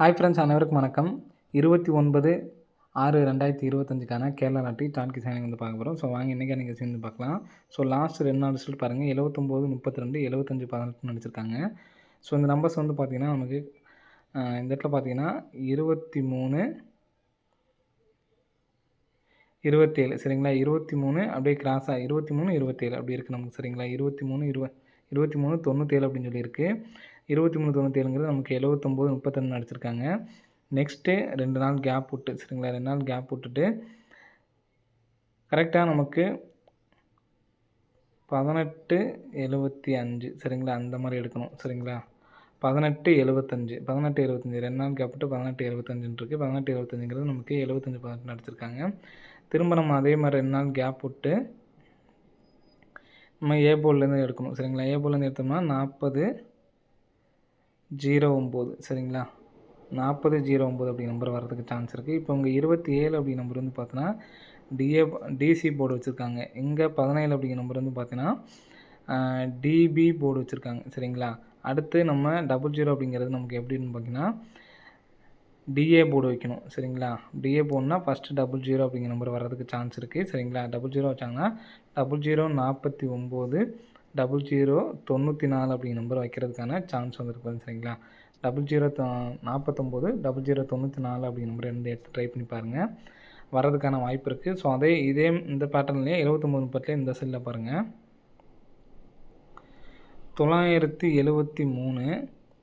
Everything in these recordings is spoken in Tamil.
ஹாய் ஃப்ரெண்ட்ஸ், அனைவருக்கும் வணக்கம். 29/6/2025க்கான கேரளா லாட்டரி டான்கி சைனிங் வந்து பார்க்க போகிறோம். ஸோ வாங்க இன்றைக்கி நீங்கள் சேர்ந்து பார்க்கலாம். ஸோ லாஸ்ட் 2 நாள் ரிசல்ட் பாருங்கள். 79, 32, 75, 18 அடிச்சிருக்காங்க. ஸோ இந்த நம்பர்ஸ் வந்து பார்த்திங்கன்னா நமக்கு இந்த இடத்துல பார்த்தீங்கன்னா 23, 27 சரிங்களா. 23 அப்படியே கிராஸாக 23, 27 அப்படி இருக்குது நமக்கு சரிங்களா. 23, 97 அப்படின்னு சொல்லியிருக்கு. 23, 97ங்கிறது நமக்கு 79, 32 அடிச்சிருக்காங்க. நெக்ஸ்ட்டு 2 நாள் கேப் விட்டு சரிங்களா. 2 நாள் கேப் விட்டுட்டு கரெக்டாக நமக்கு 18, 75 சரிங்களா. அந்த மாதிரி எடுக்கணும் சரிங்களா. 18, 75 2 நாள் கேப் விட்டு 18, 75 இருக்குது. 18, 75ங்கிறது நமக்கு 75, 18 அடிச்சிருக்காங்க. திரும்ப நம்ம அதே மாதிரி 2 நாள் கேப் விட்டு நம்ம ஏ போர்ட்லேருந்து எடுக்கணும் சரிங்களா. ஏ போர்ட்லேருந்து எடுத்தோம்னா 40, 09 சரிங்களா. 40, 09 அப்படி நம்பர் வரதுக்கு சான்ஸ் இருக்குது. இப்போ உங்கள் 27 அப்படி நம்பர் வந்து பார்த்தோன்னா டிசி போர்டு வச்சுருக்காங்க. இங்கே 17 அப்படிங்கிற நம்பர் வந்து பார்த்தீங்கன்னா டிபி போர்டு வச்சுருக்காங்க சரிங்களா. அடுத்து நம்ம 00 அப்படிங்கிறது நமக்கு எப்படின்னு பார்த்தீங்கன்னா டிஏ போர்டு வைக்கணும் சரிங்களா. டிஏ போர்டுனா ஃபஸ்ட்டு 00 அப்படிங்கிற நம்பர் வர்றதுக்கு சான்ஸ் இருக்குது சரிங்களா. 00 வச்சாங்கன்னா 00, 49, 00, 94 அப்படிங்கிற நம்பர் வைக்கிறதுக்கான சான்ஸ் வந்துருக்கு சரிங்களா. 00, 49, 00, 94 அப்படிங்கிற நம்பர் எடுத்து ட்ரை பண்ணி பாருங்கள். வர்றதுக்கான வாய்ப்பு இருக்குது. ஸோ இதே இந்த பேட்டர்ன்லேயே 79, 30 இந்த செல்லில் பாருங்கள் 973.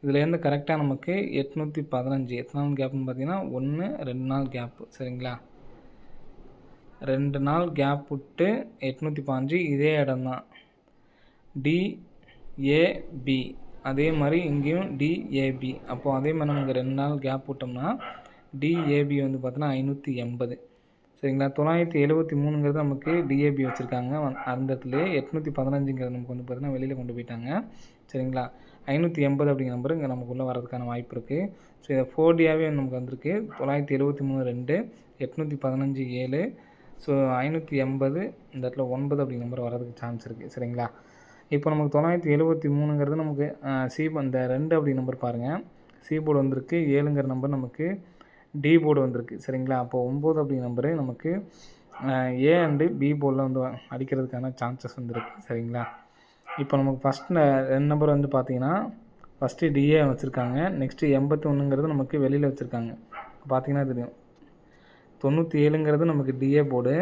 இதுலேருந்து கரெக்டாக நமக்கு 815 எத்தனை நாள் கேப்னு பார்த்தீங்கன்னா 1, 2 நாள் கேப்பு சரிங்களா. 2 நாள் கேப் விட்டு 815 இதே இடம் தான் டிஏபி. அதே மாதிரி இங்கேயும் டிஏபி. அப்போது அதே மாதிரி நமக்கு 2 நாள் கேப் விட்டோம்னா டிஏபி வந்து பார்த்தோன்னா 580 சரிங்களா. 973ங்கிறது நமக்கு டிஏபி வச்சுருக்காங்க. அந்த இடத்துல 815ங்கிறது நமக்கு வந்து பார்த்தீங்கன்னா வெளியில் கொண்டு போயிட்டாங்க சரிங்களா. 580 அப்படிங்கிற நம்பர் இங்கே நமக்குள்ளே வரதுக்கான வாய்ப்பு இருக்குது. ஸோ இதை 4டியாகவே நமக்கு வந்திருக்கு. 973 2, 815 7, ஸோ 580 இந்த இடத்துல 9 அப்படிங்கிற நம்பர் வரதுக்கு சான்ஸ் இருக்குது சரிங்களா. இப்போ நமக்கு 973ங்கிறது நமக்கு இந்த 2 அப்படி நம்பர் பாருங்கள். சி போர்டு வந்திருக்கு. 7ங்கிற நம்பர் நமக்கு டி போர்டு வந்திருக்கு சரிங்களா. அப்போ 9 அப்படிங்கிற நம்பரு நமக்கு ஏ அண்டு பி போர்டில் வந்து அடிக்கிறதுக்கான சான்சஸ் வந்துருக்கு சரிங்களா. இப்போ நமக்கு ஃபஸ்ட்டு 2 நம்பர் வந்து பார்த்தீங்கன்னா ஃபஸ்ட்டு டிஏ வச்சுருக்காங்க. நெக்ஸ்ட்டு 81ங்கிறது நமக்கு வெளியில் வச்சுருக்காங்க. பார்த்தீங்கன்னா தெரியும் 97ங்கிறது நமக்கு டிஏ போர்டு,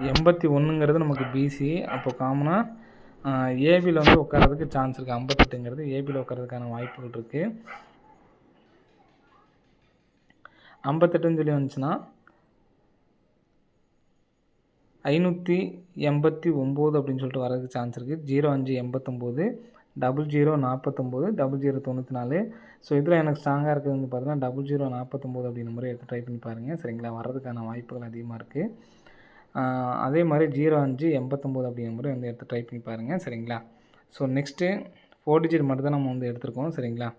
81ங்கிறது நமக்கு பிசி. அப்போ காமனாக ஏபியில் வந்து உட்காரதுக்கு சான்ஸ் இருக்குது. 58ங்கிறது ஏபியில் உட்காரதுக்கான வாய்ப்புகள் இருக்குது. 58ன்னு சொல்லி வந்துச்சுன்னா 589 அப்படின்னு சொல்லிட்டு வரதுக்கு சான்ஸ் இருக்குது. 0589, 00, 49, 00, 94. ஸோ இதில் எனக்கு ஸ்ட்ராங்காக இருக்குது வந்து பார்த்தீங்கன்னா 00, 49 அப்படிங்கிற மாதிரி எடுத்து ட்ரை பண்ணி பாருங்கள் சரிங்களா. வர்றதுக்கான வாய்ப்புகள் அதிகமாக இருக்குது. அதே மாதிரி 05, 89 அப்படிங்கிற மாதிரி வந்து எடுத்து ட்ரை பண்ணி பாருங்கள் சரிங்களா. ஸோ நெக்ஸ்ட்டு 4 டிஜிட் மட்டும் தான் நம்ம வந்து எடுத்துருக்கோம் சரிங்களா.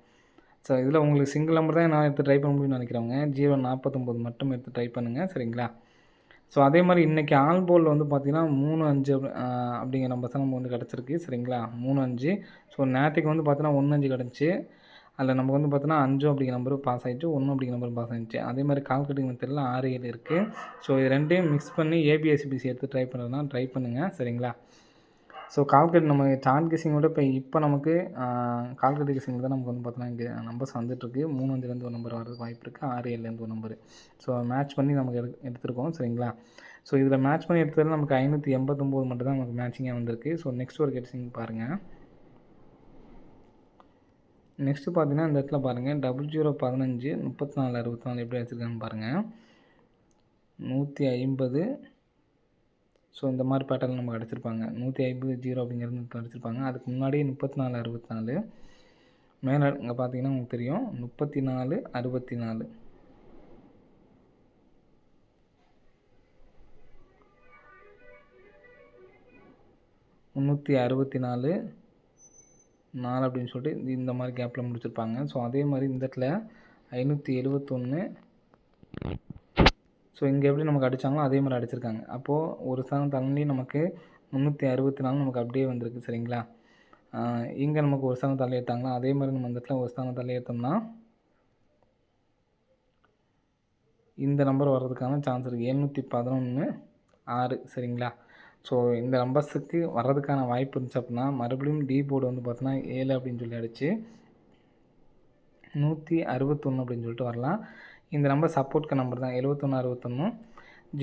ஸோ இதில் உங்களுக்கு சிங்கிள் நம்பர் தான் நான் எடுத்து ட்ரை பண்ண முடியும்னு நினைக்கிறவங்க 049 மட்டும் எடுத்து ட்ரை பண்ணுங்கள் சரிங்களா. ஸோ அதே மாதிரி இன்றைக்கி ஆல் போர்டில் வந்து பார்த்திங்கன்னா 3, 5 அப்படிங்கிற நம்பர்ஸ் தான் நமக்கு வந்து கிடச்சிருக்கு சரிங்களா. 3, 5. ஸோ நேற்றுக்கு வந்து பார்த்தீங்கன்னா 1, 5 கிடச்சி. அதில் நமக்கு வந்து பார்த்தீங்கன்னா 5 அப்படிங்கிற நம்பர் பாஸ் ஆகிடுச்சு, 1 அப்படிங்கிற நம்பர் பாஸ் ஆகிடுச்சு. அதே மாதிரி கால்குலேட்டிங் மெத்தடில் 6, 7 இருக்குது. ஸோ இது ரெண்டையும் மிக்ஸ் பண்ணி ஏபிஎஸ்பிசி எடுத்து ட்ரை பண்ணுறதுனா ட்ரை பண்ணுங்கள் சரிங்களா. ஸோ கால்குலேட் நம்ம சார்ட் கெஸிங்கோட இப்போ நமக்கு கால்குலேட் கெஸிங் தான் நமக்கு வந்து பார்த்தோன்னா இங்கே நம்பர்ஸ் வந்துட்டுருக்கு. 3, 5லேருந்து ஒரு நம்பர் வரதுக்கு வாய்ப்பு இருக்குது. 6, 7லேருந்து ஒரு நம்பர். ஸோ மேட்ச் பண்ணி நமக்கு எடுத்துருக்கோம் சரிங்களா. ஸோ இதில் மேட்ச் பண்ணி எடுத்ததில் நமக்கு 589 மட்டும் தான் நமக்கு மேட்சிங்காக வந்திருக்கு. ஸோ நெக்ஸ்ட் ஒரு கெஸிங் பாருங்கள். நெக்ஸ்ட்டு பார்த்தீங்கன்னா இந்த இடத்துல பாருங்கள் 00, 15, 34, 64 எப்படி வச்சுருக்கான்னு பாருங்கள். 150. ஸோ இந்த மாதிரி பேட்டர்ன் நமக்கு அடிச்சிருப்பாங்க. 150, 0 அப்படிங்கிறது அடிச்சிருப்பாங்க. அதுக்கு முன்னாடி 34, 64. மேலே இங்கே பார்த்தீங்கன்னா உங்களுக்கு தெரியும் 34, 64. முந்நூற்றி 64, 4 அப்படின்னு சொல்லிட்டு இந்த மாதிரி கேப்பில் முடிச்சிருப்பாங்க. ஸோ அதே மாதிரி இந்த இடத்துல 571. ஸோ இங்கே எப்படி நமக்கு அடித்தாங்களோ அதே மாதிரி அடிச்சிருக்காங்க. அப்போது ஒரு ஸ்தானம் தள்ளி நமக்கு 364 நமக்கு அப்படியே வந்திருக்கு சரிங்களா. இங்கே நமக்கு ஒரு ஸ்தானம் தள்ளி எடுத்தாங்களா அதே மாதிரி நம்ம இந்த இடத்துல ஒரு ஸ்தானம் தள்ளி எடுத்தோம்னா இந்த நம்பர் வர்றதுக்கான சான்ஸ் இருக்குது. 711 6 சரிங்களா. ஸோ இந்த நம்பர்ஸுக்கு வர்றதுக்கான வாய்ப்பு இருந்துச்சு அப்படின்னா மறுபடியும் டி போர்டு வந்து பார்த்தோன்னா 7 அப்படின்னு சொல்லி அடிச்சு 161 அப்படின்னு சொல்லிட்டு வரலாம். இந்த நம்பர் சப்போர்ட்கான நம்பர் தான். 71 61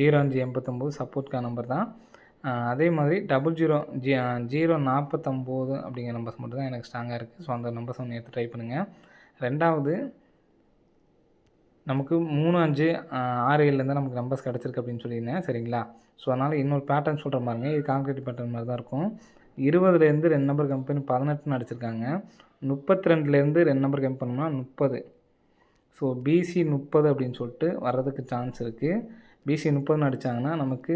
05 89 சப்போர்ட்கான நம்பர் தான். அதே மாதிரி 049 அப்படிங்கிற நம்பர்ஸ் மட்டும் தான் எனக்கு ஸ்ட்ராங்காக இருக்குது. ஸோ அந்த நம்பர்ஸ் ஒன்று எடுத்து ட்ரை பண்ணுங்கள். ரெண்டாவது நமக்கு 3 5 6 7லேருந்து நமக்கு நம்பர்ஸ் கிடச்சிருக்கு அப்படின்னு சொல்லியிருந்தேன் சரிங்களா. ஸோ அதனால் இன்னொரு பேட்டர்ன் சொல்கிற மாதிரிங்க, இது கான்கிரீட் பேட்டர்ன் மாதிரி தான் இருக்கும். 20லேருந்து 2 நம்பர் கம்பெனி 18ன்னு அடிச்சிருக்காங்க. 32லேருந்து 2 நம்பர் கம்பெனி பண்ணோம்னா 30. ஸோ பிசி 30 அப்படின்னு சொல்லிட்டு வர்றதுக்கு சான்ஸ் இருக்குது. பிசி 30ன்னு அடித்தாங்கன்னா நமக்கு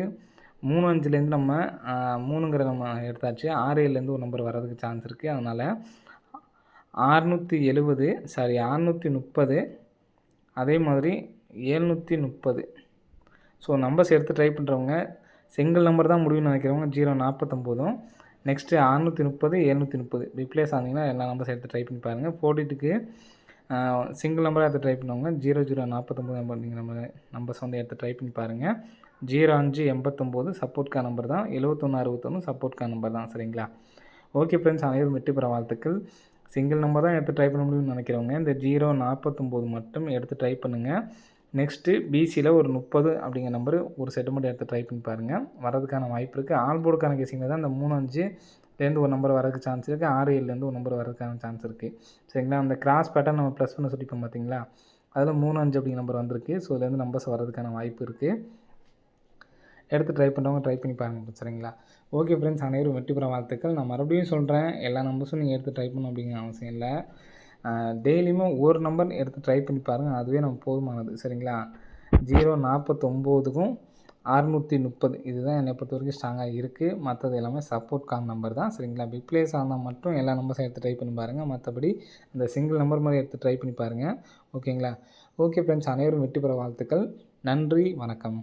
3 5லேருந்து நம்ம 3ங்கிற நம்ம எடுத்தாச்சு. 6 7லேருந்து ஒரு நம்பர் வர்றதுக்கு சான்ஸ் இருக்குது. அதனால் 630 அதே மாதிரி 730. ஸோ நம்பர்ஸ் எடுத்து ட்ரை பண்ணுறவங்க சிங்கிள் நம்பர் தான் முடிவுன்னு நினைக்கிறவங்க 049 நெக்ஸ்ட்டு 630 730 ரிப்ளேஸ் ஆனீங்கன்னா எல்லா நம்பர்ஸ் எடுத்து ட்ரை பண்ணி பாருங்கள். 48க்கு சிங்கிள் நம்பராக எடுத்து ட்ரை பண்ணுவாங்க 0049 அப்படிங்கிற நம்பர்ஸ் வந்து எடுத்து ட்ரை பண்ணி பாருங்கள். 05 89 சப்போர்ட்கான நம்பர் தான். 71 61 சப்போர்ட்கான நம்பர் தான் சரிங்களா. ஓகே ஃப்ரெண்ட்ஸ், அனைவரும் வெற்றி பெற வாழ்த்துக்கள். சிங்கிள் நம்பர் தான் எடுத்து ட்ரை பண்ண முடியும்னு நினைக்கிறவங்க இந்த 049 மட்டும் எடுத்து ட்ரை பண்ணுங்கள். நெக்ஸ்ட்டு பிசியில் ஒரு 30 அப்படிங்கிற நம்பர் ஒரு செட்டு மட்டும் எடுத்து ட்ரை பண்ணி பாருங்கள். வரதுக்கான வாய்ப்பு இருக்குது. ஆல் போர்டுக்கான கேசிங்கில் தான் இந்த 3 5லேருந்து ஒரு நம்பர் வரதுக்கு சான்ஸ் இருக்குது. 6 7லேருந்து ஒரு நம்பர் வரதுக்கான சான்ஸ் இருக்குது சரிங்களா. அந்த கிராஸ் பேட்டர்ன் நம்ம ப்ளஸ் பண்ண சொல்லிப்போம் பார்த்தீங்களா, அதில் 3 5 அப்படிங்கிற நம்பர் வந்திருக்கு. ஸோ இதுலேருந்து நம்பர்ஸ் வரதுக்கான வாய்ப்பு இருக்குது. எடுத்து ட்ரை பண்ணுறவங்க ட்ரை பண்ணி பாருங்கள் சரிங்களா. ஓகே ஃப்ரெண்ட்ஸ், அனைவரும் வெற்றி பெற வாழ்த்துக்கள். நான் மறுபடியும் சொல்கிறேன், எல்லா நம்பர்ஸும் நீங்கள் எடுத்து ட்ரை பண்ணணும் அப்படிங்கிற அவசியம் இல்லை. டெய்லியுமே ஒரு நம்பர் எடுத்து ட்ரை பண்ணி பாருங்கள், அதுவே நமக்கு போதுமானது சரிங்களா. 049க்கும் 630 இதுதான் என்னை பொறுத்த வரைக்கும் ஸ்ட்ராங்காக இருக்குது. மற்றது எல்லாமே சப்போர்ட் கான் நம்பர் தான் சரிங்களா. பிக் பிளேஸ் ஆனால் மட்டும் எல்லா நம்பர்ஸும் எடுத்து ட்ரை பண்ணி பாருங்கள். மற்றபடி இந்த சிங்கிள் நம்பர் மாதிரி எடுத்து ட்ரை பண்ணி பாருங்கள் ஓகேங்களா. ஓகே ஃப்ரெண்ட்ஸ், அனைவரும் வெற்றி பெற வாழ்த்துக்கள். நன்றி, வணக்கம்.